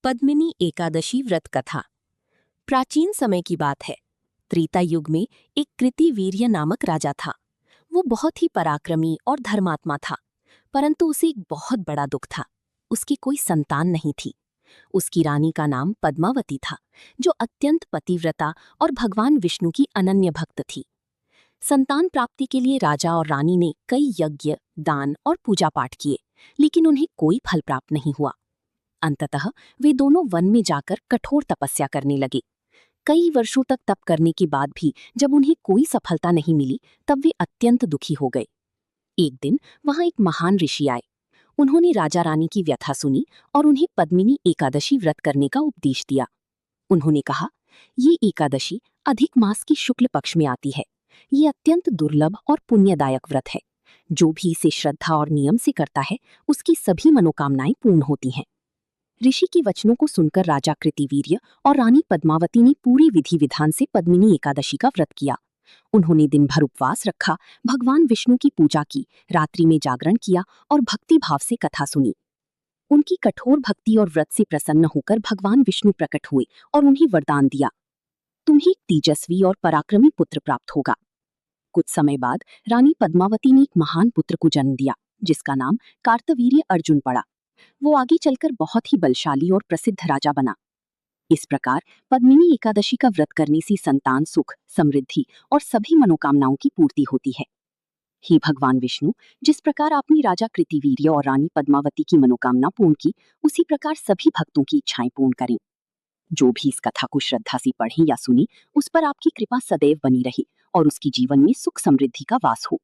पद्मिनी एकादशी व्रत कथा। प्राचीन समय की बात है। त्रेता युग में एक कृतिवीर्य नामक राजा था। वो बहुत ही पराक्रमी और धर्मात्मा था, परंतु उसे एक बहुत बड़ा दुख था। उसकी कोई संतान नहीं थी। उसकी रानी का नाम पद्मावती था, जो अत्यंत पतिव्रता और भगवान विष्णु की अनन्य भक्त थी। संतान प्राप्ति के लिए राजा और रानी ने कई यज्ञ, दान और पूजा पाठ किए, लेकिन उन्हें कोई फल प्राप्त नहीं हुआ। अंततः वे दोनों वन में जाकर कठोर तपस्या करने लगे। कई वर्षों तक तप करने के बाद भी जब उन्हें कोई सफलता नहीं मिली, तब वे अत्यंत दुखी हो गए। एक दिन वहां एक महान ऋषि आए। उन्होंने राजा रानी की व्यथा सुनी और उन्हें पद्मिनी एकादशी व्रत करने का उपदेश दिया। उन्होंने कहा, ये एकादशी अधिक मास की शुक्ल पक्ष में आती है। ये अत्यंत दुर्लभ और पुण्यदायक व्रत है। जो भी इसे श्रद्धा और नियम से करता है, उसकी सभी मनोकामनाएं पूर्ण होती हैं। ऋषि के वचनों को सुनकर राजा कृतिवीर्य और रानी पद्मावती ने पूरी विधि विधान से पद्मिनी एकादशी का व्रत किया। उन्होंने दिन भर उपवास रखा, भगवान विष्णु की पूजा की, रात्रि में जागरण किया और भक्ति भाव से कथा सुनी। उनकी कठोर भक्ति और व्रत से प्रसन्न होकर भगवान विष्णु प्रकट हुए और उन्हें वरदान दिया, तुम्हें एक तेजस्वी और पराक्रमी पुत्र प्राप्त होगा। कुछ समय बाद रानी पद्मावती ने एक महान पुत्र को जन्म दिया, जिसका नाम कार्तवीर्य अर्जुन पड़ा। वो आगे चलकर बहुत ही बलशाली और प्रसिद्ध राजा बना। इस प्रकार पद्मिनी एकादशी का व्रत करने से संतान सुख, समृद्धि और सभी मनोकामनाओं की पूर्ति होती है। हे भगवान विष्णु, जिस प्रकार आपने राजा कृतिवीर्य और रानी पद्मावती की मनोकामना पूर्ण की, उसी प्रकार सभी भक्तों की इच्छाएं पूर्ण करें। जो भी इस कथा को श्रद्धा से पढ़े या सुने, उस पर आपकी कृपा सदैव बनी रहे और उसकी जीवन में सुख समृद्धि का वास हो।